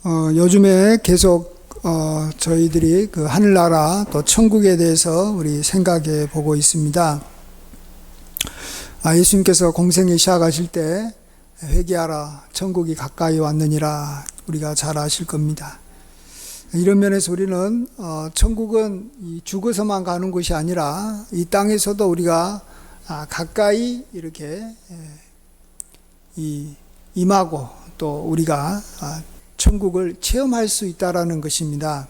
요즘에 계속 저희들이 그 하늘나라 또 천국에 대해서 우리 생각해 보고 있습니다. 예수님께서 공생에 시작하실 때 회개하라 천국이 가까이 왔느니라 우리가 잘 아실 겁니다. 이런 면에서 우리는 천국은 죽어서만 가는 곳이 아니라 이 땅에서도 우리가 가까이 이렇게 임하고 또 우리가 천국을 체험할 수 있다라는 것입니다.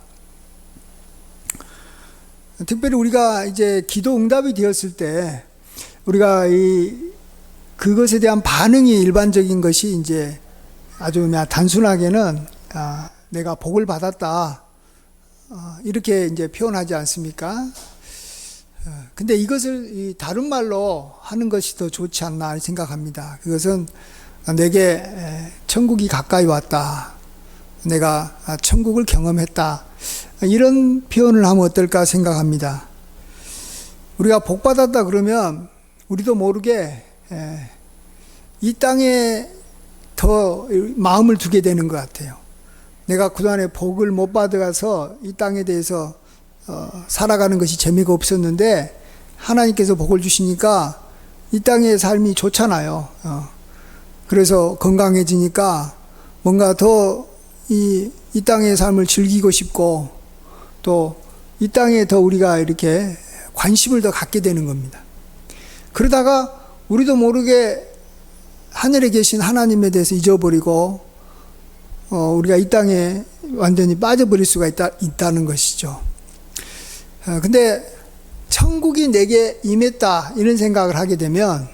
특별히 우리가 이제 기도 응답이 되었을 때 우리가 그것에 대한 반응이 일반적인 것이 이제 아주 단순하게는 내가 복을 받았다 이렇게 이제 표현하지 않습니까? 근데 이것을 다른 말로 하는 것이 더 좋지 않나 생각합니다. 그것은 내게 천국이 가까이 왔다. 내가 천국을 경험했다. 이런 표현을 하면 어떨까 생각합니다. 우리가 복 받았다 그러면 우리도 모르게 이 땅에 더 마음을 두게 되는 것 같아요. 내가 그동안에 복을 못 받아서 이 땅에 대해서 살아가는 것이 재미가 없었는데 하나님께서 복을 주시니까 이 땅의 삶이 좋잖아요. 그래서 건강해지니까 뭔가 더 이 땅의 삶을 즐기고 싶고 또 이 땅에 더 우리가 이렇게 관심을 더 갖게 되는 겁니다. 그러다가 우리도 모르게 하늘에 계신 하나님에 대해서 잊어버리고 우리가 이 땅에 완전히 빠져버릴 수가 있다는 것이죠. 근데 천국이 내게 임했다 이런 생각을 하게 되면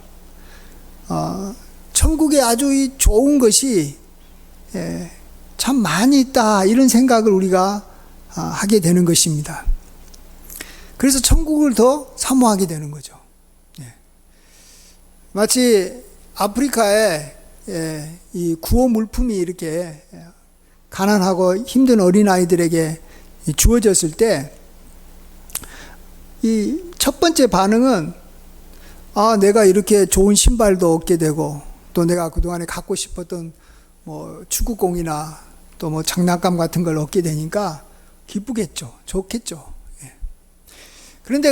천국에 아주 좋은 것이 참 많이 있다 이런 생각을 우리가 하게 되는 것입니다. 그래서 천국을 더 사모하게 되는 거죠. 마치 아프리카에 이 구호 물품이 이렇게 가난하고 힘든 어린아이들에게 주어졌을 때 이 첫 번째 반응은 내가 이렇게 좋은 신발도 얻게 되고 또 내가 그동안에 갖고 싶었던 뭐 축구공이나 또 뭐 장난감 같은 걸 얻게 되니까 기쁘겠죠. 좋겠죠. 그런데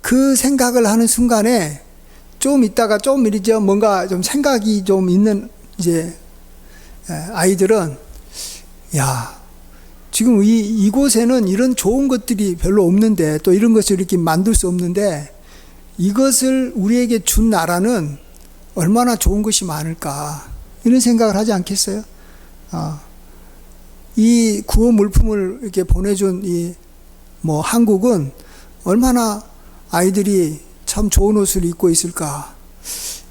그 생각을 하는 순간에 좀 있다가 좀 이제 뭔가 좀 생각이 좀 있는 이제 아이들은 지금 이곳에는 이런 좋은 것들이 별로 없는데 또 이런 것을 이렇게 만들 수 없는데 이것을 우리에게 준 나라는 얼마나 좋은 것이 많을까 이런 생각을 하지 않겠어요? 이 구호 물품을 이렇게 보내준 한국은 얼마나 아이들이 참 좋은 옷을 입고 있을까.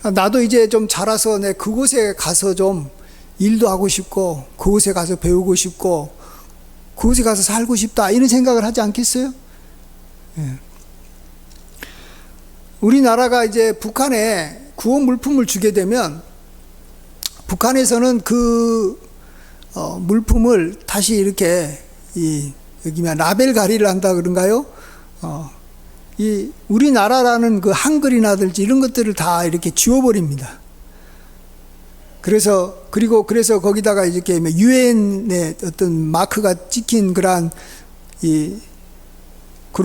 나도 이제 좀 자라서 내 그곳에 가서 좀 일도 하고 싶고 그곳에 가서 배우고 싶고 그곳에 가서 살고 싶다 이런 생각을 하지 않겠어요? 우리나라가 이제 북한에 구호 물품을 주게 되면 북한에서는 그 물품을 다시 이렇게 여기 라벨 가리를 한다 그런가요? 우리나라라는 그 한글이나든지 이런 것들을 다 이렇게 지워버립니다. 그래서 거기다가 이렇게 유엔의 어떤 마크가 찍힌 그런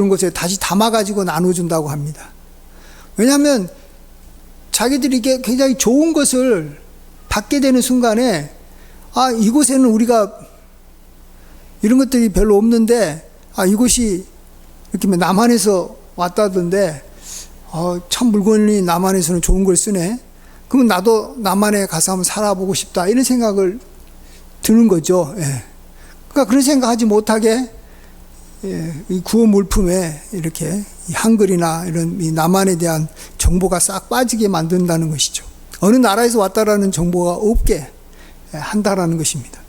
곳에 다시 담아가지고 나눠준다고 합니다. 왜냐하면 자기들이 이게 굉장히 좋은 것을 받게 되는 순간에 이곳에는 우리가 이런 것들이 별로 없는데 이곳이 이렇게 남한에서 왔다던데 참 물건이 남한에서는 좋은 걸 쓰네. 그러면 나도 남한에 가서 한번 살아보고 싶다 이런 생각을 드는 거죠. 그러니까 그런 생각하지 못하게 이 구호 물품에 이렇게 한글이나 이런 남한에 대한 정보가 싹 빠지게 만든다는 것이죠. 어느 나라에서 왔다라는 정보가 없게 한다라는 것입니다.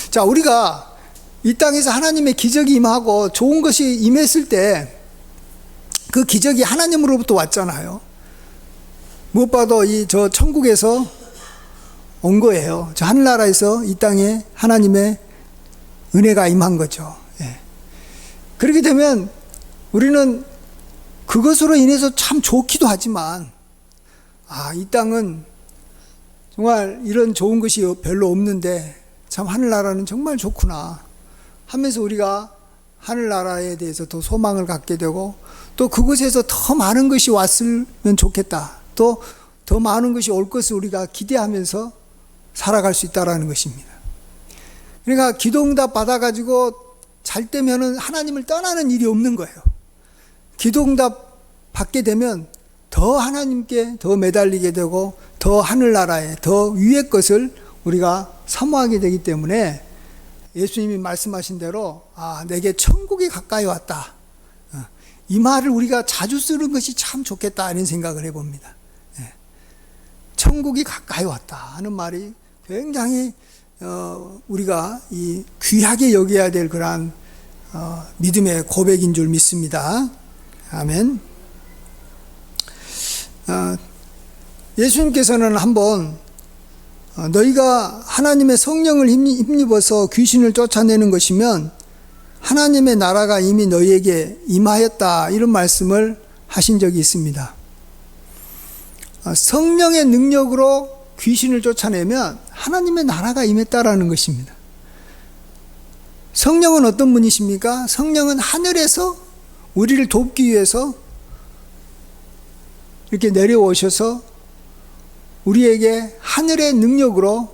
자, 우리가 이 땅에서 하나님의 기적이 임하고 좋은 것이 임했을 때 그 기적이 하나님으로부터 왔잖아요. 무엇보다도 저 천국에서 온 거예요. 저 하늘나라에서 이 땅에 하나님의 은혜가 임한 거죠. 그렇게 되면 우리는 그것으로 인해서 참 좋기도 하지만 이 땅은 정말 이런 좋은 것이 별로 없는데 참 하늘나라는 정말 좋구나 하면서 우리가 하늘나라에 대해서 더 소망을 갖게 되고, 또 그곳에서 더 많은 것이 왔으면 좋겠다, 또 더 많은 것이 올 것을 우리가 기대하면서 살아갈 수 있다라는 것입니다. 그러니까 기도응답 받아가지고 잘 때면은 하나님을 떠나는 일이 없는 거예요. 기도응답 받게 되면 더 하나님께 더 매달리게 되고, 더 하늘나라에 더 위의 것을 우리가 사모하게 되기 때문에 예수님이 말씀하신 대로 내게 천국이 가까이 왔다, 이 말을 우리가 자주 쓰는 것이 참 좋겠다 이런 생각을 해봅니다. 천국이 가까이 왔다 하는 말이 굉장히 우리가 이 귀하게 여겨야 될 그러한 믿음의 고백인 줄 믿습니다. 아멘. 예수님께서는 한번 너희가 하나님의 성령을 힘입어서 귀신을 쫓아내는 것이면 하나님의 나라가 이미 너희에게 임하였다, 이런 말씀을 하신 적이 있습니다. 성령의 능력으로 귀신을 쫓아내면 하나님의 나라가 임했다라는 것입니다. 성령은 어떤 분이십니까? 성령은 하늘에서 우리를 돕기 위해서 이렇게 내려오셔서 우리에게 하늘의 능력으로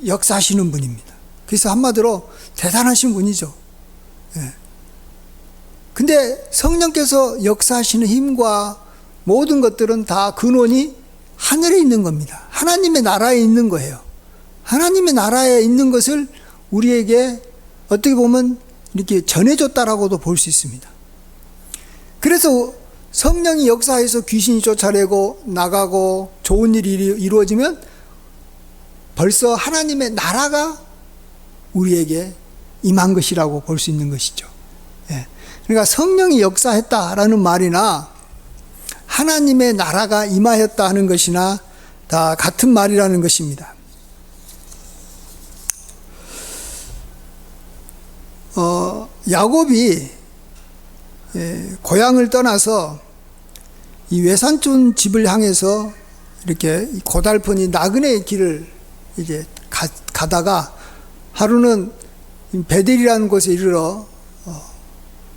역사하시는 분입니다. 그래서 한마디로 대단하신 분이죠. 근데 성령께서 역사하시는 힘과 모든 것들은 다 근원이 하늘에 있는 겁니다. 하나님의 나라에 있는 거예요. 하나님의 나라에 있는 것을 우리에게 어떻게 보면 이렇게 전해줬다라고도 볼 수 있습니다. 그래서 성령이 역사해서 귀신이 쫓아내고 나가고 좋은 일이 이루어지면 벌써 하나님의 나라가 우리에게 임한 것이라고 볼 수 있는 것이죠. 그러니까 성령이 역사했다라는 말이나 하나님의 나라가 임하였다 하는 것이나 다 같은 말이라는 것입니다. 야곱이 고향을 떠나서 이 외산촌 집을 향해서 이렇게 고달픈 이 나그네의 길을 이제 가다가 하루는 베델이라는 곳에 이르러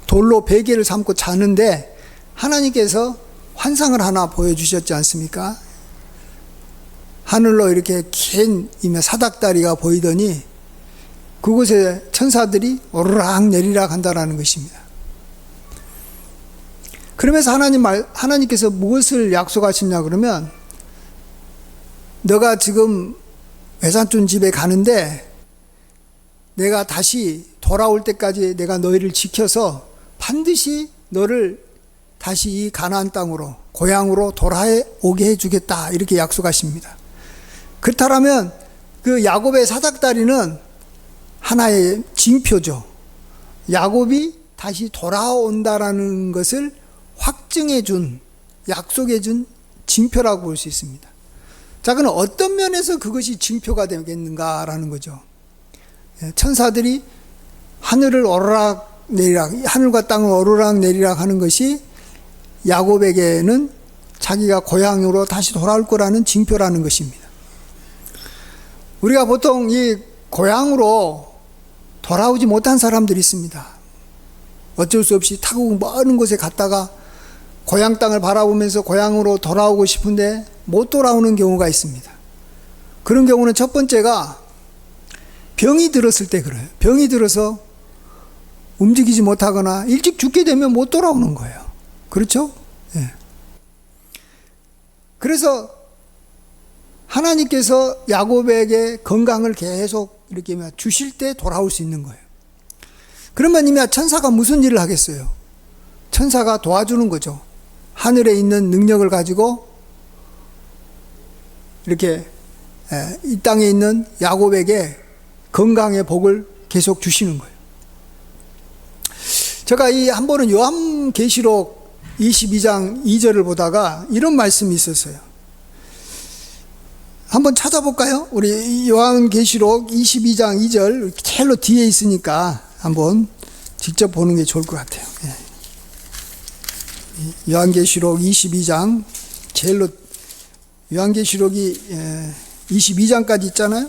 돌로 베개를 삼고 자는데 하나님께서 환상을 하나 보여주셨지 않습니까? 하늘로 이렇게 긴 사닥다리가 보이더니 그곳에 천사들이 오르락 내리락 한다라는 것입니다. 그러면서 하나님께서 무엇을 약속하셨냐 그러면, 너가 지금 외산촌 집에 가는데 내가 다시 돌아올 때까지 내가 너희를 지켜서 반드시 너를 다시 이 가나안 땅으로 고향으로 돌아오게 해주겠다, 이렇게 약속하십니다. 그렇다면 그 야곱의 사닥다리는 하나의 징표죠. 야곱이 다시 돌아온다라는 것을 확증해준, 약속해준 징표라고 볼 수 있습니다. 자, 그럼 어떤 면에서 그것이 징표가 되겠는가라는 거죠. 천사들이 하늘을 오르락 내리락, 하늘과 땅을 오르락 내리락 하는 것이 야곱에게는 자기가 고향으로 다시 돌아올 거라는 징표라는 것입니다. 우리가 보통 이 고향으로 돌아오지 못한 사람들이 있습니다. 어쩔 수 없이 타고 먼 곳에 갔다가 고향 땅을 바라보면서 고향으로 돌아오고 싶은데 못 돌아오는 경우가 있습니다. 그런 경우는 첫 번째가 병이 들었을 때 그래요. 병이 들어서 움직이지 못하거나 일찍 죽게 되면 못 돌아오는 거예요. 그렇죠? 예. 그래서 하나님께서 야곱에게 건강을 계속 이렇게 주실 때 돌아올 수 있는 거예요. 그러면 이미 천사가 무슨 일을 하겠어요? 천사가 도와주는 거죠. 하늘에 있는 능력을 가지고 이렇게 이 땅에 있는 야곱에게 건강의 복을 계속 주시는 거예요. 제가 이 한 번은 요한계시록 22장 2절을 보다가 이런 말씀이 있었어요. 한번 찾아볼까요? 우리 요한계시록 22장 2절 제일로 뒤에 있으니까 한번 직접 보는 게 좋을 것 같아요. 요한계시록 22장 제일로, 요한계시록이 22장까지 있잖아요.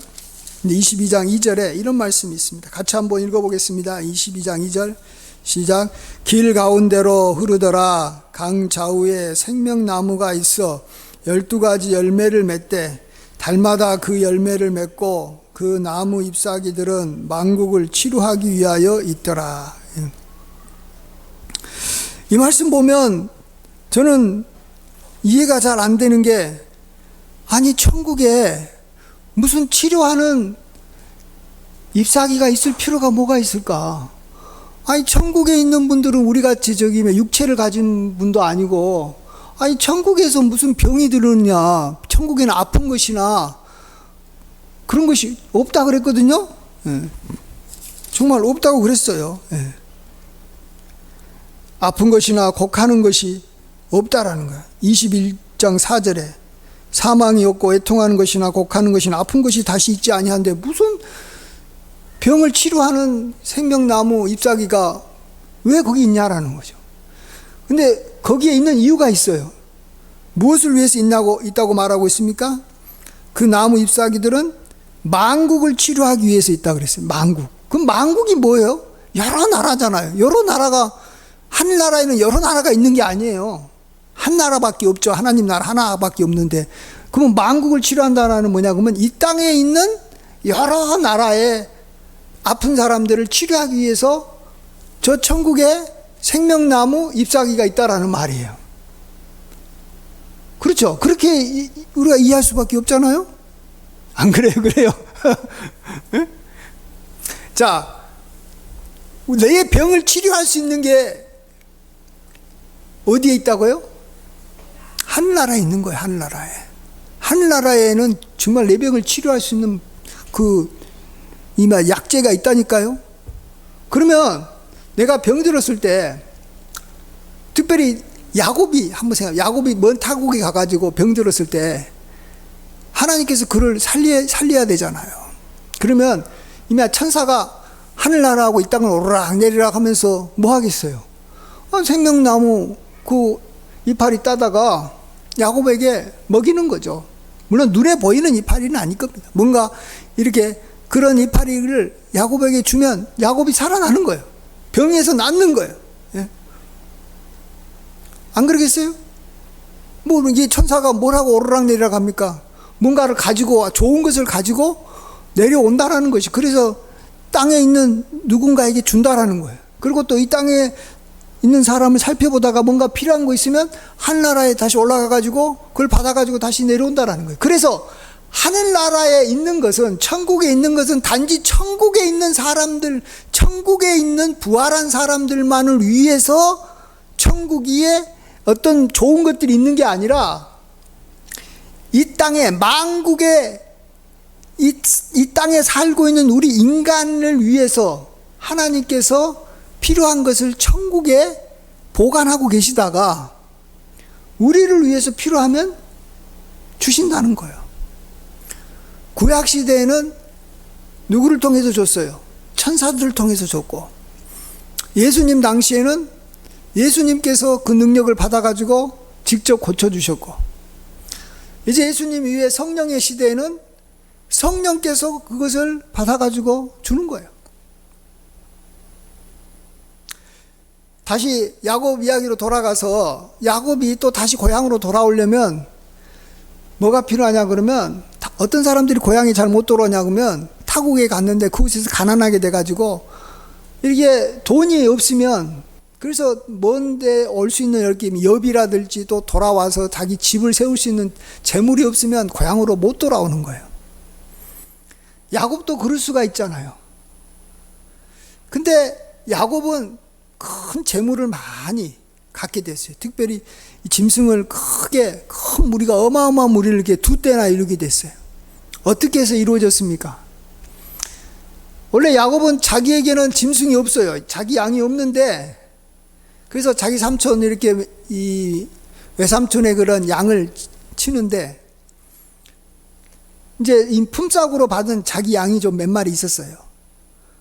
근데 22장 2절에 이런 말씀이 있습니다. 같이 한번 읽어보겠습니다. 22장 2절 시작. 길 가운데로 흐르더라. 강 좌우에 생명나무가 있어 12가지 열매를 맺되 달마다 그 열매를 맺고 그 나무 잎사귀들은 만국을 치료하기 위하여 있더라. 이 말씀 보면 저는 이해가 잘 안 되는 게, 아니 천국에 무슨 치료하는 잎사귀가 있을 필요가 뭐가 있을까? 아니 천국에 있는 분들은 우리같이 육체를 가진 분도 아니고, 아니 천국에서 무슨 병이 들었냐? 천국에는 아픈 것이나 그런 것이 없다 그랬거든요. 정말 없다고 그랬어요. 아픈 것이나 곡하는 것이 없다라는 거야. 21장 4절에 사망이 없고 애통하는 것이나 곡하는 것이나 아픈 것이 다시 있지 아니한데, 무슨 병을 치료하는 생명나무 잎사귀가 왜 거기 있냐라는 거죠. 근데 거기에 있는 이유가 있어요. 무엇을 위해서 있다고 말하고 있습니까? 그 나무 잎사귀들은 만국을 치료하기 위해서 있다 그랬어요. 만국. 그럼 만국이 뭐예요? 여러 나라잖아요. 여러 나라가, 하늘나라에는 여러 나라가 있는 게 아니에요. 한 나라밖에 없죠. 하나님 나라 하나밖에 없는데, 그러면 만국을 치료한다는 뭐냐? 그러면 이 땅에 있는 여러 나라의 아픈 사람들을 치료하기 위해서 저 천국에 생명나무 잎사귀가 있다라는 말이에요. 그렇죠? 그렇게 우리가 이해할 수밖에 없잖아요? 안 그래요? 그래요? 자, 내 병을 치료할 수 있는 게 어디에 있다고요? 하늘나라에 있는 거예요. 하늘나라에. 하늘나라에는 정말 내 병을 치료할 수 있는 약재가 있다니까요. 그러면 내가 병들었을 때, 특별히 야곱이 한번 생각해. 야곱이 먼 타국에 가가지고 병들었을 때 하나님께서 그를 살려야 되잖아요. 그러면 이미 천사가 하늘나라하고 이 땅을 오르락 내리락 하면서 뭐 하겠어요? 생명나무 그 이파리 따다가 야곱에게 먹이는 거죠. 물론 눈에 보이는 이파리는 아닐 겁니다. 뭔가 이렇게 그런 이파리를 야곱에게 주면 야곱이 살아나는 거예요. 병에서 낫는 거예요. 예? 안 그러겠어요? 뭐 이게 천사가 뭘 하고 오르락내리락 합니까? 뭔가를 가지고, 좋은 것을 가지고 내려온다라는 것이, 그래서 땅에 있는 누군가에게 준다라는 거예요. 그리고 또 이 땅에 있는 사람을 살펴보다가 뭔가 필요한 거 있으면 하늘나라에 다시 올라가가지고 그걸 받아가지고 다시 내려온다라는 거예요. 그래서 하늘나라에 있는 것은, 천국에 있는 것은 단지 천국에 있는 사람들, 천국에 있는 부활한 사람들만을 위해서 천국에 어떤 좋은 것들이 있는 게 아니라, 이 땅에 만국에 이 땅에 살고 있는 우리 인간을 위해서 하나님께서 필요한 것을 천국에 보관하고 계시다가 우리를 위해서 필요하면 주신다는 거예요. 구약시대에는 누구를 통해서 줬어요? 천사들을 통해서 줬고, 예수님 당시에는 예수님께서 그 능력을 받아가지고 직접 고쳐주셨고, 이제 예수님 이후에 성령의 시대에는 성령께서 그것을 받아가지고 주는 거예요. 다시 야곱 이야기로 돌아가서, 야곱이 또 다시 고향으로 돌아오려면 뭐가 필요하냐 그러면, 어떤 사람들이 고향에 잘 못 돌아오냐 그러면 타국에 갔는데 그곳에서 가난하게 돼가지고 이게 돈이 없으면, 그래서 먼데 올 수 있는 이렇게 여비라든지 또 돌아와서 자기 집을 세울 수 있는 재물이 없으면 고향으로 못 돌아오는 거예요. 야곱도 그럴 수가 있잖아요. 근데 야곱은 큰 재물을 많이 갖게 됐어요. 특별히 짐승을 크게, 큰 무리가, 어마어마한 무리를 이렇게 2대나 이루게 됐어요. 어떻게 해서 이루어졌습니까? 원래 야곱은 자기에게는 짐승이 없어요. 자기 양이 없는데, 그래서 자기 삼촌, 이렇게 이 외삼촌의 그런 양을 치는데, 이제 이 품삯으로 받은 자기 양이 좀 몇 마리 있었어요.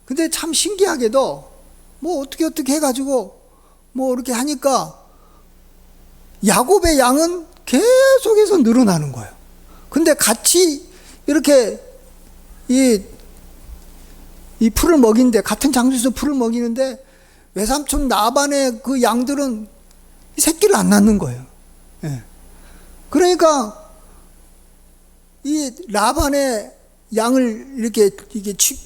근데 참 신기하게도 뭐 어떻게 해가지고 뭐 이렇게 하니까 야곱의 양은 계속해서 늘어나는 거예요. 근데 같이 이렇게 이 이 풀을 먹이는데, 같은 장소에서 풀을 먹이는데 외삼촌 라반의 그 양들은 새끼를 안 낳는 거예요. 예. 그러니까 이 라반의 양을 이렇게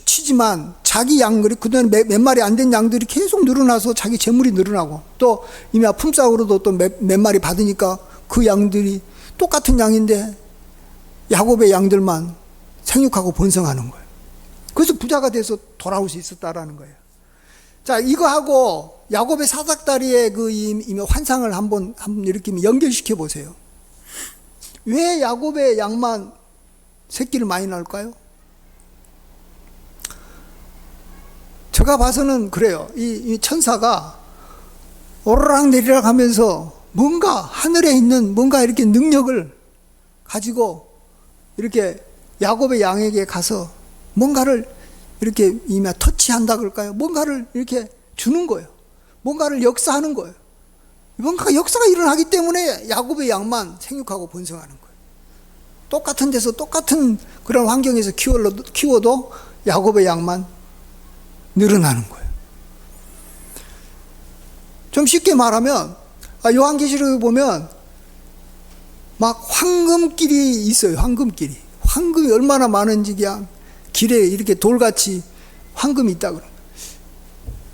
치지만 자기 양들이 그동안 몇 마리 안 된 양들이 계속 늘어나서 자기 재물이 늘어나고, 또 이미 품삯으로도 또 몇 마리 받으니까 그 양들이 똑같은 양인데 야곱의 양들만 생육하고 번성하는 거예요. 그래서 부자가 돼서 돌아올 수 있었다라는 거예요. 자, 이거하고 야곱의 사닥다리의 그 이미 환상을 한번 이렇게 연결시켜 보세요. 왜 야곱의 양만 새끼를 많이 낳을까요? 제가 봐서는 그래요. 이 천사가 오르락 내리락 하면서 뭔가 하늘에 있는 뭔가 이렇게 능력을 가지고 이렇게 야곱의 양에게 가서 뭔가를 이렇게 이미 터치한다 그럴까요? 뭔가를 이렇게 주는 거예요. 뭔가를 역사하는 거예요. 뭔가 역사가 일어나기 때문에 야곱의 양만 생육하고 번성하는 거예요. 똑같은 데서 똑같은 그런 환경에서 키워도 야곱의 양만 늘어나는 거예요. 좀 쉽게 말하면 요한계시록에 보면 막 황금길이 있어요. 황금길이. 황금이 얼마나 많은지 그냥 길에 이렇게 돌같이 황금이 있다 그러면,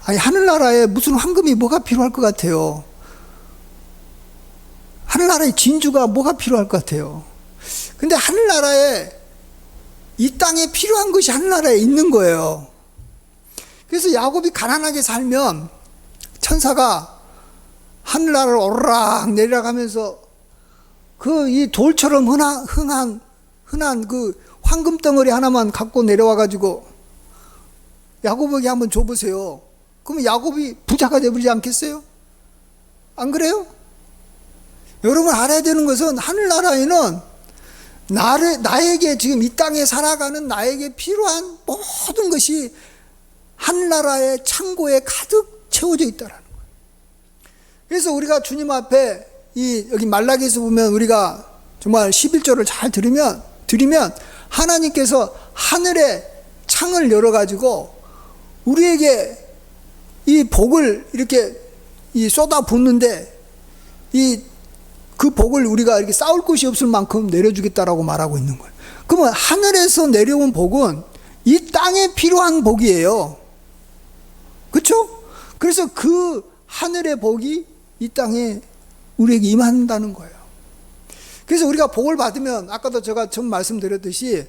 아니 하늘나라에 무슨 황금이 뭐가 필요할 것 같아요? 하늘나라에 진주가 뭐가 필요할 것 같아요? 근데 하늘나라에 이 땅에 필요한 것이 하늘나라에 있는 거예요. 그래서 야곱이 가난하게 살면 천사가 하늘나라를 오르락 내리락 하면서 그 이 돌처럼 흔한 그 황금 덩어리 하나만 갖고 내려와 가지고 야곱에게 한번 줘보세요. 그러면 야곱이 부자가 되버리지 않겠어요? 안 그래요? 여러분 알아야 되는 것은 하늘나라에는 나에게 지금 이 땅에 살아가는 나에게 필요한 모든 것이 하늘나라의 창고에 가득 채워져 있다라는 거예요. 그래서 우리가 주님 앞에 여기 말라기에서 보면 우리가 정말 11절을 잘 드리면 하나님께서 하늘의 창을 열어가지고 우리에게 이 복을 이렇게 쏟아 붓는데 그 복을 우리가 이렇게 쌓을 곳이 없을 만큼 내려주겠다라고 말하고 있는 거예요. 그러면 하늘에서 내려온 복은 이 땅에 필요한 복이에요. 그렇죠? 그래서 그 하늘의 복이 이 땅에 우리에게 임한다는 거예요. 그래서 우리가 복을 받으면 아까도 제가 처음 말씀드렸듯이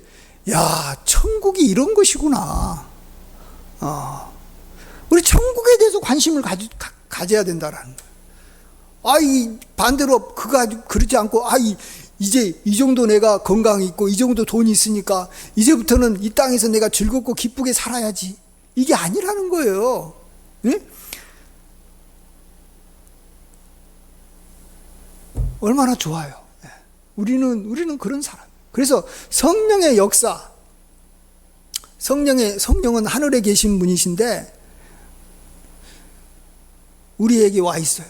야, 천국이 이런 것이구나. 우리 천국에 대해서 관심을 가져야 된다라는 거예요. 반대로 그러지 않고 이제 이 정도 내가 건강이 있고 이 정도 돈이 있으니까 이제부터는 이 땅에서 내가 즐겁고 기쁘게 살아야지. 이게 아니라는 거예요. 네? 얼마나 좋아요. 우리는 그런 사람. 그래서 성령의 역사, 성령은 하늘에 계신 분이신데 우리에게 와 있어요.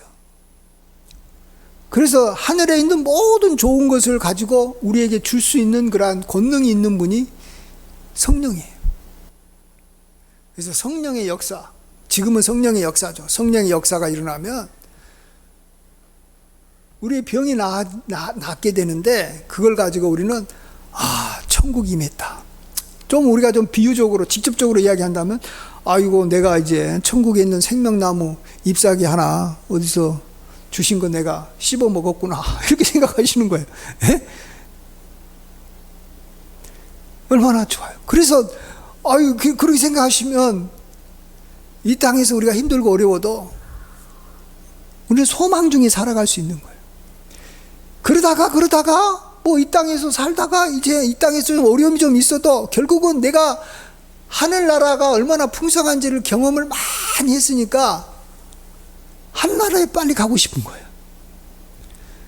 그래서 하늘에 있는 모든 좋은 것을 가지고 우리에게 줄 수 있는 그러한 권능이 있는 분이 성령이에요. 그래서 성령의 역사, 지금은 성령의 역사죠. 성령의 역사가 일어나면 우리의 병이 낫게 되는데 그걸 가지고 우리는 천국이 임했다. 좀 우리가 좀 비유적으로 직접적으로 이야기한다면 아이고 내가 이제 천국에 있는 생명나무 잎사귀 하나 어디서 주신 거 내가 씹어 먹었구나 이렇게 생각하시는 거예요. 에? 얼마나 좋아요. 그래서 그렇게 생각하시면 이 땅에서 우리가 힘들고 어려워도 우리는 소망 중에 살아갈 수 있는 거예요. 그러다가 뭐 이 땅에서 살다가 이제 이 땅에서 좀 어려움이 좀 있어도 결국은 내가 하늘나라가 얼마나 풍성한지를 경험을 많이 했으니까 하늘나라에 빨리 가고 싶은 거예요.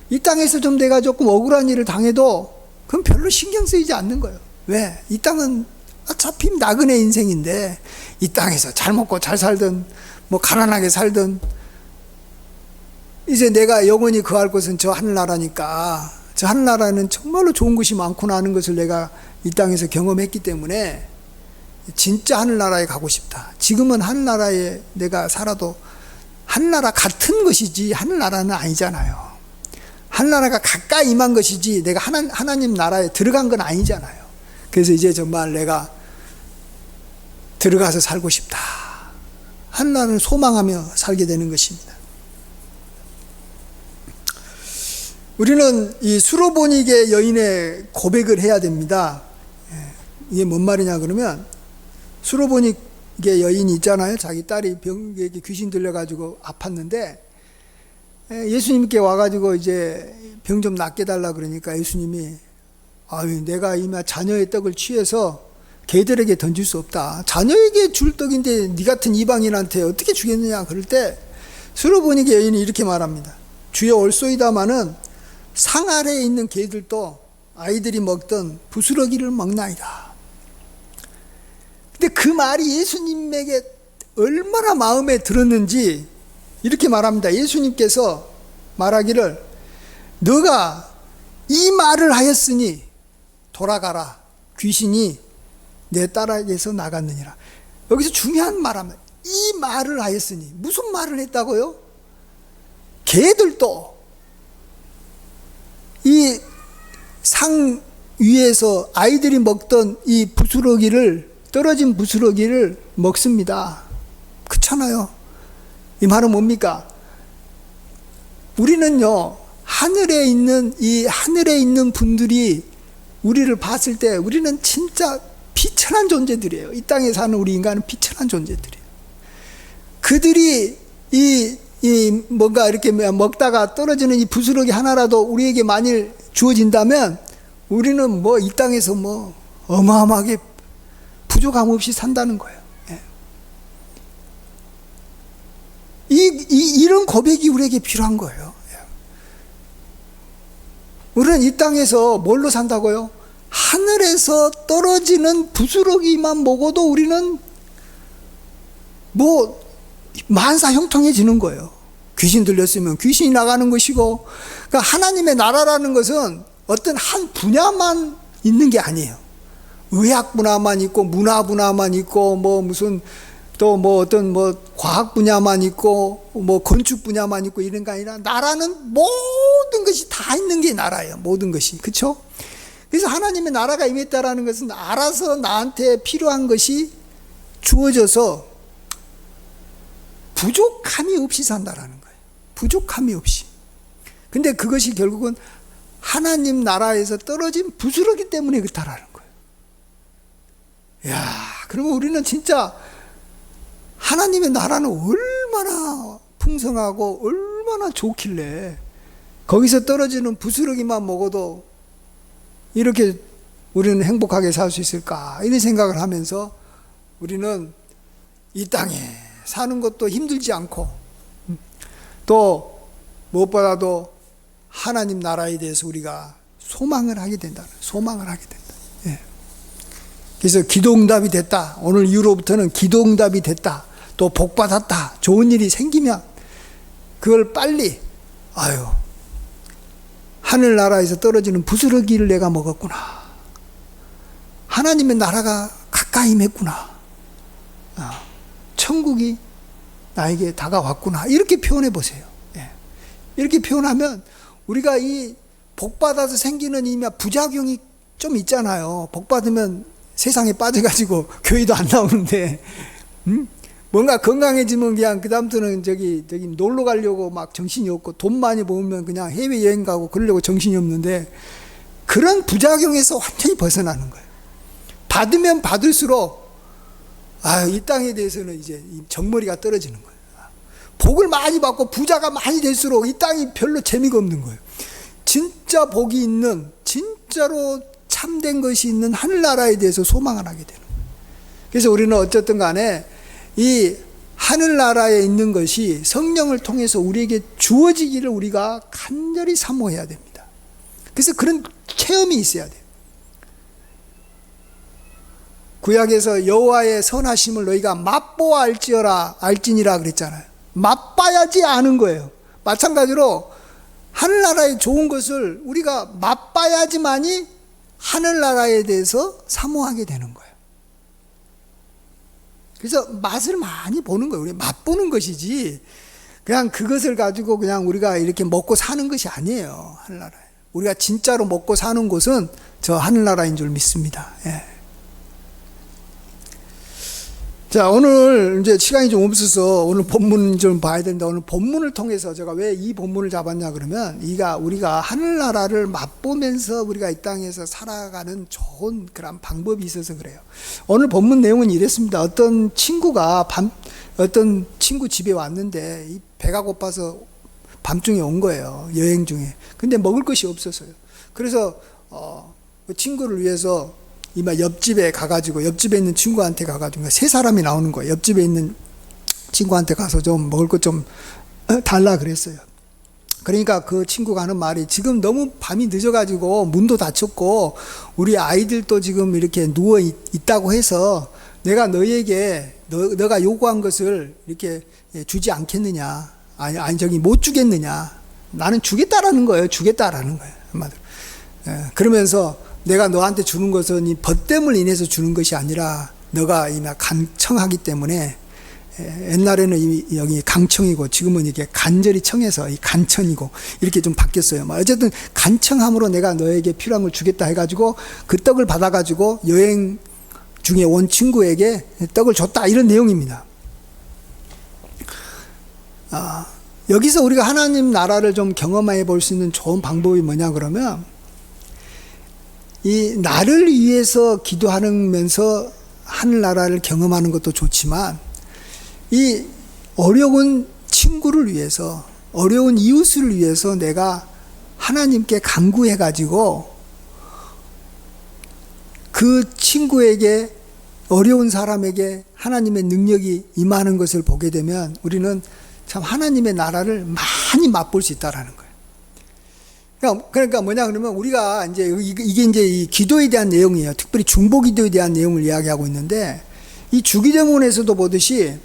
이 땅에서 좀 내가 조금 억울한 일을 당해도 그건 별로 신경 쓰이지 않는 거예요. 왜? 이 땅은 어차피 나그네 인생인데 이 땅에서 잘 먹고 잘 살든 뭐 가난하게 살든 이제 내가 영원히 거할 곳은 저 하늘나라니까 저 하늘나라는 정말로 좋은 것이 많구나 하는 것을 내가 이 땅에서 경험했기 때문에 진짜 하늘나라에 가고 싶다. 지금은 하늘나라에 내가 살아도 하늘나라 같은 것이지 하늘나라는 아니잖아요. 하늘나라가 가까이 임한 것이지 내가 하나님 나라에 들어간 건 아니잖아요. 그래서 이제 정말 내가 들어가서 살고 싶다. 하늘나라를 소망하며 살게 되는 것입니다. 우리는 이 수로보니게 여인의 고백을 해야 됩니다. 이게 뭔 말이냐 그러면, 수로보니게 여인이 있잖아요. 자기 딸이 병에 귀신 들려가지고 아팠는데 예수님께 와가지고 이제 병 좀 낫게 달라 그러니까 예수님이, 아유, 내가 이미 자녀의 떡을 취해서 개들에게 던질 수 없다. 자녀에게 줄 떡인데 네 같은 이방인한테 어떻게 주겠느냐 그럴 때 수로보니게 여인이 이렇게 말합니다. 주여 올소이다마는 상 아래에 있는 개들도 아이들이 먹던 부스러기를 먹나이다. 근데 그 말이 예수님에게 얼마나 마음에 들었는지 이렇게 말합니다. 예수님께서 말하기를, 너가 이 말을 하였으니 돌아가라. 귀신이 내 딸에게서 나갔느니라. 여기서 중요한 말합니다. 이 말을 하였으니. 무슨 말을 했다고요? 개들도 이 상 위에서 아이들이 먹던 이 부스러기를, 떨어진 부스러기를 먹습니다. 그렇잖아요. 이 말은 뭡니까? 우리는요, 하늘에 있는 분들이 우리를 봤을 때 우리는 진짜 비천한 존재들이에요. 이 땅에 사는 우리 인간은 비천한 존재들이에요. 그들이 뭔가 이렇게 먹다가 떨어지는 이 부스러기 하나라도 우리에게 만일 주어진다면 우리는 뭐 이 땅에서 뭐 어마어마하게 부족함 없이 산다는 거예요. 이런 고백이 우리에게 필요한 거예요. 우리는 이 땅에서 뭘로 산다고요? 하늘에서 떨어지는 부스러기만 먹어도 우리는 뭐 만사 형통해지는 거예요. 귀신 들렸으면 귀신이 나가는 것이고, 그러니까 하나님의 나라라는 것은 어떤 한 분야만 있는 게 아니에요. 의학 분야만 있고 문화 분야만 있고 뭐 무슨 또 뭐 어떤 뭐 과학 분야만 있고 뭐 건축 분야만 있고 이런 게 아니라, 나라는 모든 것이 다 있는 게 나라예요. 모든 것이. 그렇죠? 그래서 하나님의 나라가 임했다라는 것은 알아서 나한테 필요한 것이 주어져서 부족함이 없이 산다라는 거예요. 부족함이 없이. 근데 그것이 결국은 하나님 나라에서 떨어진 부스러기 때문에 그렇다라는 거예요. 야, 그러면 우리는 진짜 하나님의 나라는 얼마나 풍성하고 얼마나 좋길래 거기서 떨어지는 부스러기만 먹어도 이렇게 우리는 행복하게 살 수 있을까, 이런 생각을 하면서 우리는 이 땅에 사는 것도 힘들지 않고, 또 무엇보다도 하나님 나라에 대해서 우리가 소망을 하게 된다. 소망을 하게 된다. 예. 그래서 기도응답이 됐다. 오늘 이후로부터는 기도응답이 됐다. 또 복받았다. 좋은 일이 생기면 그걸 빨리, 아유, 하늘나라에서 떨어지는 부스러기를 내가 먹었구나. 하나님의 나라가 가까이 맺구나. 천국이 나에게 다가왔구나. 이렇게 표현해 보세요. 예. 이렇게 표현하면 우리가 이 복받아서 생기는 이 부작용이 좀 있잖아요. 복받으면 세상에 빠져가지고 교회도 안 나오는데, 뭔가 건강해지면 그냥 그다음부터는 저기 놀러 가려고 막 정신이 없고, 돈 많이 모으면 그냥 해외여행 가고 그러려고 정신이 없는데, 그런 부작용에서 완전히 벗어나는 거예요. 받으면 받을수록 이 땅에 대해서는 이제 정머리가 떨어지는 거예요. 복을 많이 받고 부자가 많이 될수록 이 땅이 별로 재미가 없는 거예요. 진짜 복이 있는, 진짜로 참된 것이 있는 하늘나라에 대해서 소망을 하게 되는 거예요. 그래서 우리는 어쨌든 간에 이 하늘나라에 있는 것이 성령을 통해서 우리에게 주어지기를 우리가 간절히 사모해야 됩니다. 그래서 그런 체험이 있어야 돼요. 구약에서 여호와의 선하심을 너희가 맛보아 알지니라 그랬잖아요. 맛봐야지 아는 거예요. 마찬가지로 하늘나라의 좋은 것을 우리가 맛봐야지만이 하늘나라에 대해서 사모하게 되는 거예요. 그래서 맛을 많이 보는 거예요. 우리 맛보는 것이지 그냥 그것을 가지고 그냥 우리가 이렇게 먹고 사는 것이 아니에요. 하늘나라에. 우리가 진짜로 먹고 사는 곳은 저 하늘나라인 줄 믿습니다. 예. 자, 오늘 이제 시간이 좀 없어서 오늘 본문 좀 봐야 되는데, 오늘 본문을 통해서 제가 왜 이 본문을 잡았냐 그러면 우리가 하늘나라를 맛보면서 우리가 이 땅에서 살아가는 좋은 그런 방법이 있어서 그래요. 오늘 본문 내용은 이랬습니다. 어떤 친구가 어떤 친구 집에 왔는데 이 배가 고파서 밤중에 온 거예요. 여행 중에. 근데 먹을 것이 없었어요. 그래서 그 친구를 위해서 이마 옆집에 가가지고, 옆집에 있는 친구한테 가가지고, 세 사람이 나오는 거예요. 옆집에 있는 친구한테 가서 좀 먹을 것 좀 달라 그랬어요. 그러니까 그 친구가 하는 말이, 지금 너무 밤이 늦어가지고 문도 닫혔고 우리 아이들도 지금 이렇게 누워 있다고 해서 내가 너에게 너가 요구한 것을 이렇게 주지 않겠느냐, 아니 저기 못 주겠느냐. 나는 주겠다라는 거예요. 주겠다라는 거예요. 한마디로. 그러면서 내가 너한테 주는 것은 이 벗됨을 인해서 주는 것이 아니라 너가 이미 간청하기 때문에, 옛날에는 여기 강청이고 지금은 이렇게 간절히 청해서 이 간청이고 이렇게 좀 바뀌었어요. 어쨌든 간청함으로 내가 너에게 필요한 걸 주겠다 해가지고 그 떡을 받아가지고 여행 중에 온 친구에게 떡을 줬다, 이런 내용입니다. 여기서 우리가 하나님 나라를 좀 경험해 볼 수 있는 좋은 방법이 뭐냐 그러면, 이 나를 위해서 기도하면서 하늘나라를 경험하는 것도 좋지만, 이 어려운 친구를 위해서, 어려운 이웃을 위해서 내가 하나님께 간구해 가지고 그 친구에게, 어려운 사람에게 하나님의 능력이 임하는 것을 보게 되면 우리는 참 하나님의 나라를 많이 맛볼 수 있다라는 거예요. 그러니까 뭐냐 그러면, 우리가 이제 이게 이제 이 기도에 대한 내용이에요. 특별히 중보 기도에 대한 내용을 이야기하고 있는데, 이 주기도문에서도 보듯이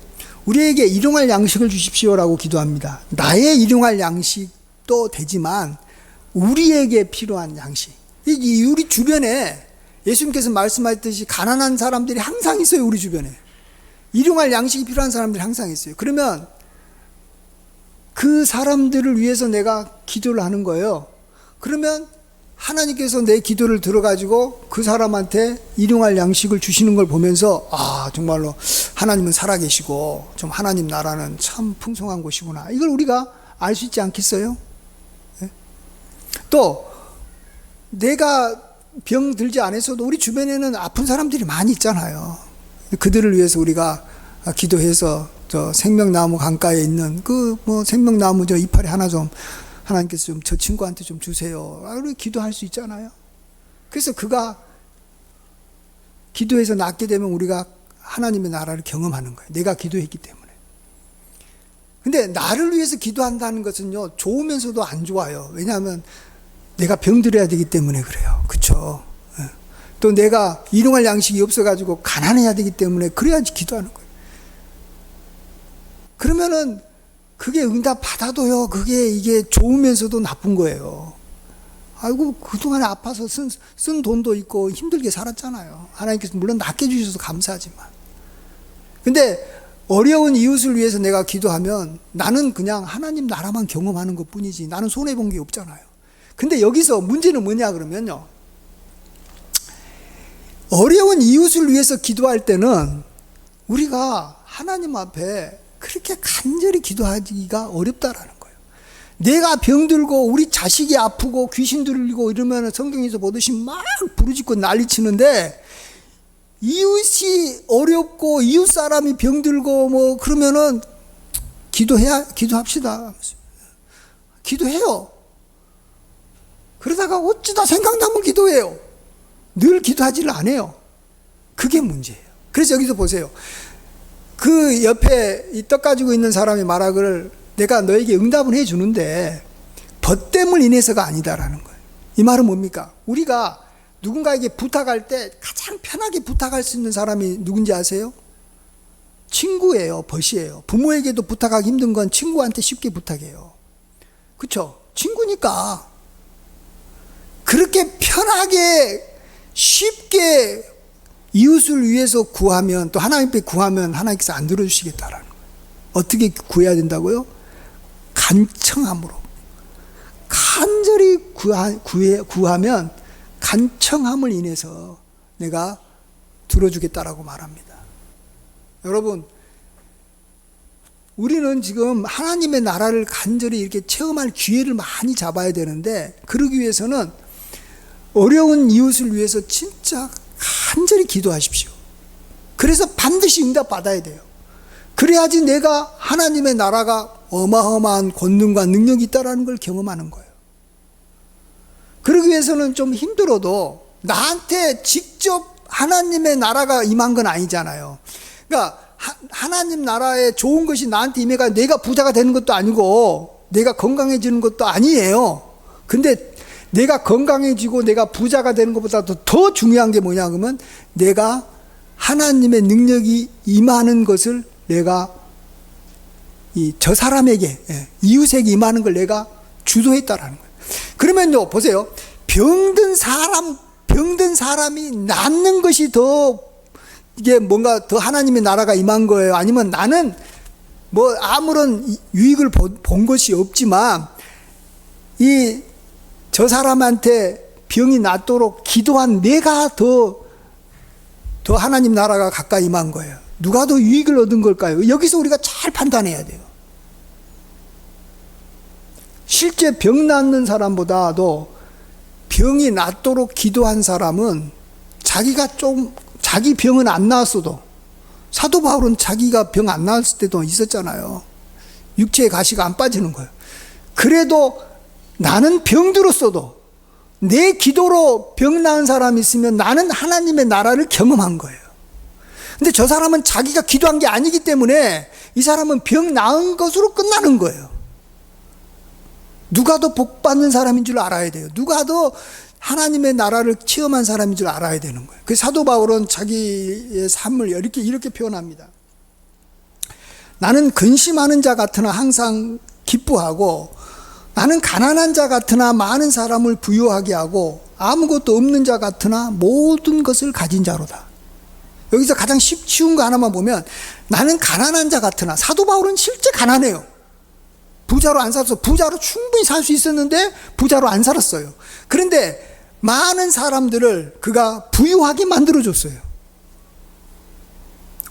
우리에게 일용할 양식을 주십시오라고 기도합니다. 나의 일용할 양식도 되지만 우리에게 필요한 양식. 우리 주변에 예수님께서 말씀하셨듯이 가난한 사람들이 항상 있어요. 우리 주변에 일용할 양식이 필요한 사람들이 항상 있어요. 그러면 그 사람들을 위해서 내가 기도를 하는 거예요. 그러면 하나님께서 내 기도를 들어가지고 그 사람한테 일용할 양식을 주시는 걸 보면서, 정말로 하나님은 살아계시고 좀 하나님 나라는 참 풍성한 곳이구나, 이걸 우리가 알 수 있지 않겠어요? 네? 또 내가 병 들지 않았어도 우리 주변에는 아픈 사람들이 많이 있잖아요. 그들을 위해서 우리가 기도해서 저 생명나무 강가에 있는 생명나무 저 이파리 하나 좀 하나님께서 좀 저 친구한테 좀 주세요, 우리 기도할 수 있잖아요. 그래서 그가 기도해서 낫게 되면 우리가 하나님의 나라를 경험하는 거예요. 내가 기도했기 때문에. 근데 나를 위해서 기도한다는 것은요, 좋으면서도 안 좋아요. 왜냐하면 내가 병들어야 되기 때문에 그래요. 그렇죠? 또 내가 일용할 양식이 없어가지고 가난해야 되기 때문에 그래야지 기도하는 거예요. 그러면은 그게 응답 받아도요, 이게 좋으면서도 나쁜 거예요. 아이고, 그동안에 아파서 쓴 돈도 있고 힘들게 살았잖아요. 하나님께서 물론 낫게 주셔서 감사하지만. 근데 어려운 이웃을 위해서 내가 기도하면 나는 그냥 하나님 나라만 경험하는 것 뿐이지 나는 손해본 게 없잖아요. 근데 여기서 문제는 뭐냐 그러면요, 어려운 이웃을 위해서 기도할 때는 우리가 하나님 앞에 그렇게 간절히 기도하기가 어렵다라는 거예요. 내가 병들고 우리 자식이 아프고 귀신 들리고 이러면 성경에서 보듯이 막 부르짖고 난리치는데, 이웃이 어렵고 이웃 사람이 병들고 그러면은 기도합시다. 기도해요. 그러다가 어쩌다 생각나면 기도해요. 늘 기도하지를 않아요. 그게 문제예요. 그래서 여기서 보세요. 그 옆에 이 떡 가지고 있는 사람이 말하기를, 내가 너에게 응답은 해주는데 벗됨을 인해서가 아니다라는 거예요. 이 말은 뭡니까? 우리가 누군가에게 부탁할 때 가장 편하게 부탁할 수 있는 사람이 누군지 아세요? 친구예요. 벗이에요. 부모에게도 부탁하기 힘든 건 친구한테 쉽게 부탁해요. 그렇죠? 친구니까 그렇게 편하게 쉽게 이웃을 위해서 구하면, 또 하나님 앞에 구하면 하나님께서 안 들어주시겠다라는 거예요. 어떻게 구해야 된다고요? 간청함으로. 간절히 구하면 간청함을 인해서 내가 들어주겠다라고 말합니다. 여러분, 우리는 지금 하나님의 나라를 간절히 이렇게 체험할 기회를 많이 잡아야 되는데, 그러기 위해서는 어려운 이웃을 위해서 진짜 간절히 기도하십시오. 그래서 반드시 응답받아야 돼요. 그래야지 내가 하나님의 나라가 어마어마한 권능과 능력이 있다는 걸 경험하는 거예요. 그러기 위해서는 좀 힘들어도 나한테 직접 하나님의 나라가 임한 건 아니잖아요. 그러니까 하나님 나라에 좋은 것이 나한테 임해가 내가 부자가 되는 것도 아니고 내가 건강해지는 것도 아니에요. 근데 내가 건강해지고 내가 부자가 되는 것보다도 더 중요한 게 뭐냐 그러면 내가 하나님의 능력이 임하는 것을 내가 저 사람에게, 이웃에게 임하는 걸 내가 주도했다라는 거예요. 그러면요, 보세요. 병든 사람이 낫는 것이 더 이게 뭔가 더 하나님의 나라가 임한 거예요? 아니면 나는 뭐 아무런 유익을 본 것이 없지만 저 사람한테 병이 낫도록 기도한 내가 더 하나님 나라가 가까이 임한 거예요. 누가 더 유익을 얻은 걸까요? 여기서 우리가 잘 판단해야 돼요. 실제 병 낫는 사람보다도 병이 낫도록 기도한 사람은 자기 병은 안 나았어도, 사도 바울은 자기가 병 안 나았을 때도 있었잖아요. 육체의 가시가 안 빠지는 거예요. 그래도 나는 병들었어도 내 기도로 병 나은 사람이 있으면 나는 하나님의 나라를 경험한 거예요. 근데 저 사람은 자기가 기도한 게 아니기 때문에 이 사람은 병 나은 것으로 끝나는 거예요. 누가 더 복 받는 사람인 줄 알아야 돼요. 누가 더 하나님의 나라를 체험한 사람인 줄 알아야 되는 거예요. 그 사도 바울은 자기의 삶을 이렇게 표현합니다. 나는 근심하는 자 같으나 항상 기뻐하고, 나는 가난한 자 같으나 많은 사람을 부유하게 하고, 아무것도 없는 자 같으나 모든 것을 가진 자로다. 여기서 가장 쉬운 거 하나만 보면, 나는 가난한 자 같으나, 사도 바울은 실제 가난해요. 부자로 안 살았어. 부자로 충분히 살 수 있었는데 부자로 안 살았어요. 그런데 많은 사람들을 그가 부유하게 만들어줬어요.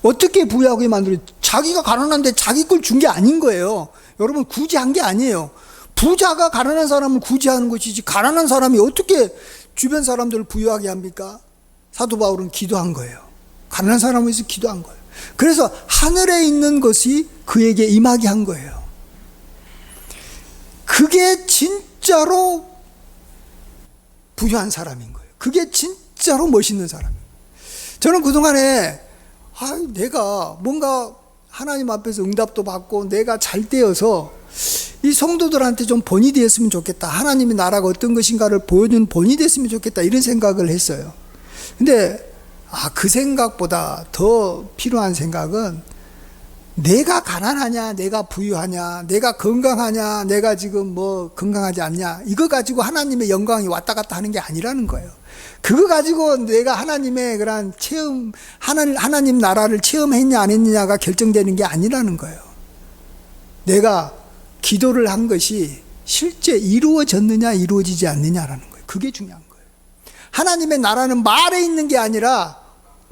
어떻게 부유하게 만들어줬어요? 자기가 가난한데 자기 걸 준 게 아닌 거예요. 여러분, 굳이 한 게 아니에요. 부자가 가난한 사람을 구제하는 것이지, 가난한 사람이 어떻게 주변 사람들을 부유하게 합니까? 사도 바울은 기도한 거예요. 가난한 사람을 위해서 기도한 거예요. 그래서 하늘에 있는 것이 그에게 임하게 한 거예요. 그게 진짜로 부유한 사람인 거예요. 그게 진짜로 멋있는 사람이에요. 저는 그동안에 내가 뭔가 하나님 앞에서 응답도 받고 내가 잘 되어서 이 성도들한테 좀 본이 되었으면 좋겠다. 하나님의 나라가 어떤 것인가를 보여주는 본이 됐으면 좋겠다. 이런 생각을 했어요. 근데 그 생각보다 더 필요한 생각은, 내가 가난하냐, 내가 부유하냐, 내가 건강하냐, 내가 지금 뭐 건강하지 않냐, 이거 가지고 하나님의 영광이 왔다 갔다 하는 게 아니라는 거예요. 그거 가지고 내가 하나님의 그런 하나님 나라를 체험했냐 안 했느냐가 결정되는 게 아니라는 거예요. 내가 기도를 한 것이 실제 이루어졌느냐 이루어지지 않느냐라는 거예요. 그게 중요한 거예요. 하나님의 나라는 말에 있는 게 아니라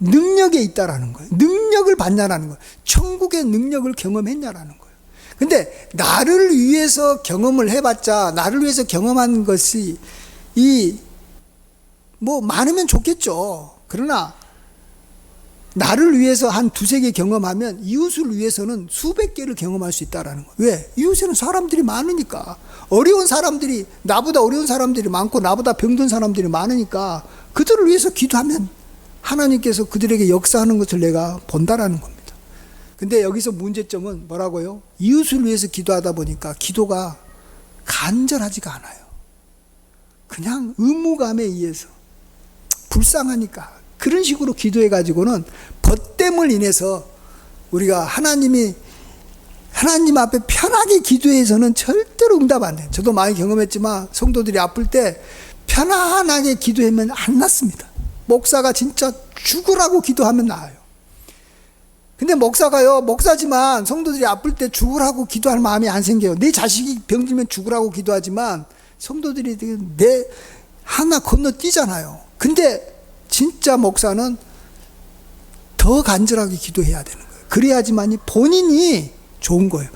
능력에 있다라는 거예요. 능력을 받냐라는 거예요. 천국의 능력을 경험했냐라는 거예요. 근데 나를 위해서 경험을 해봤자, 나를 위해서 경험한 것이 많으면 좋겠죠. 그러나 나를 위해서 한 두세 개 경험하면 이웃을 위해서는 수백 개를 경험할 수 있다라는 거예요. 왜? 이웃에는 사람들이 많으니까. 나보다 어려운 사람들이 많고 나보다 병든 사람들이 많으니까 그들을 위해서 기도하면 하나님께서 그들에게 역사하는 것을 내가 본다라는 겁니다. 근데 여기서 문제점은 뭐라고요? 이웃을 위해서 기도하다 보니까 기도가 간절하지가 않아요. 그냥 의무감에 의해서 불쌍하니까 그런 식으로 기도해 가지고는 벗됨을 인해서 우리가 하나님 앞에 편하게 기도해서는 절대로 응답 안 돼요. 저도 많이 경험했지만 성도들이 아플 때 편안하게 기도하면 안 낫습니다. 목사가 진짜 죽으라고 기도하면 나아요. 근데 목사가요, 목사지만 성도들이 아플 때 죽으라고 기도할 마음이 안 생겨요. 내 자식이 병들면 죽으라고 기도하지만 성도들이 내 하나 건너뛰잖아요. 근데 진짜 목사는 더 간절하게 기도해야 되는 거예요. 그래야지만이 본인이 좋은 거예요.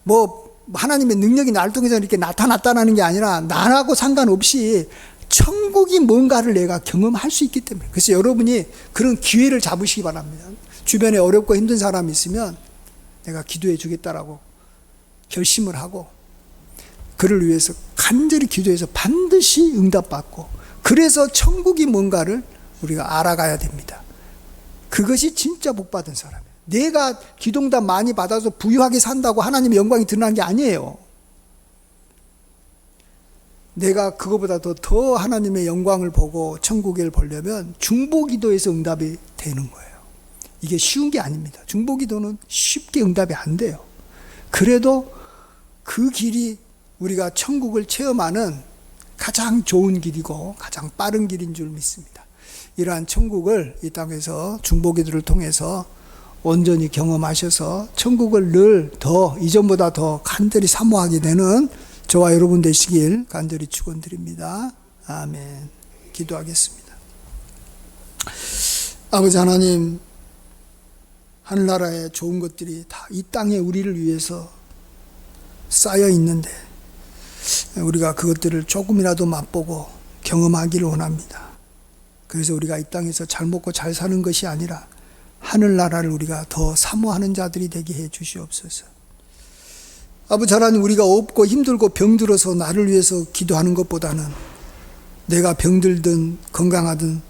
뭐 하나님의 능력이 날 통해서 이렇게 나타났다는 게 아니라 나하고 상관없이 천국이 뭔가를 내가 경험할 수 있기 때문에. 그래서 여러분이 그런 기회를 잡으시기 바랍니다. 주변에 어렵고 힘든 사람이 있으면 내가 기도해 주겠다라고 결심을 하고 그를 위해서 간절히 기도해서 반드시 응답받고, 그래서 천국이 뭔가를 우리가 알아가야 됩니다. 그것이 진짜 복받은 사람이에요. 내가 기도응답 많이 받아서 부유하게 산다고 하나님의 영광이 드러나는 게 아니에요. 내가 그거보다도 더 하나님의 영광을 보고 천국을 보려면 중보기도에서 응답이 되는 거예요. 이게 쉬운 게 아닙니다. 중보기도는 쉽게 응답이 안 돼요. 그래도 그 길이 우리가 천국을 체험하는 가장 좋은 길이고 가장 빠른 길인 줄 믿습니다. 이러한 천국을 이 땅에서 중보기도를 통해서 온전히 경험하셔서 천국을 늘 더 이전보다 더 간절히 사모하게 되는 저와 여러분 되시길 간절히 축원드립니다. 아멘. 기도하겠습니다. 아버지 하나님, 하늘나라의 좋은 것들이 다 이 땅에 우리를 위해서 쌓여 있는데 우리가 그것들을 조금이라도 맛보고 경험하기를 원합니다. 그래서 우리가 이 땅에서 잘 먹고 잘 사는 것이 아니라 하늘나라를 우리가 더 사모하는 자들이 되게 해 주시옵소서. 아버지 하나님, 우리가 없고 힘들고 병들어서 나를 위해서 기도하는 것보다는 내가 병들든 건강하든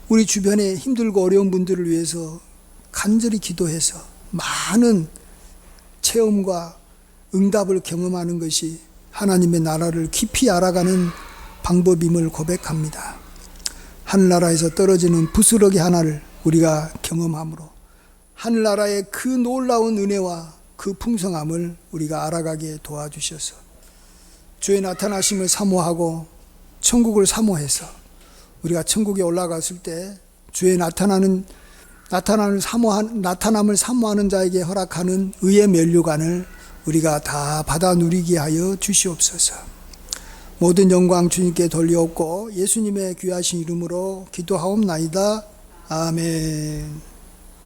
우리 주변에 힘들고 어려운 분들을 위해서 간절히 기도해서 많은 체험과 응답을 경험하는 것이 하나님의 나라를 깊이 알아가는 방법임을 고백합니다. 하늘나라에서 떨어지는 부스러기 하나를 우리가 경험함으로 하늘나라의 그 놀라운 은혜와 그 풍성함을 우리가 알아가게 도와주셔서 주의 나타나심을 사모하고 천국을 사모해서 우리가 천국에 올라갔을 때 주의 나타남을 사모하는 자에게 허락하는 의의 면류관을 우리가 다 받아 누리게 하여 주시옵소서. 모든 영광 주님께 돌리옵고 예수님의 귀하신 이름으로 기도하옵나이다. 아멘.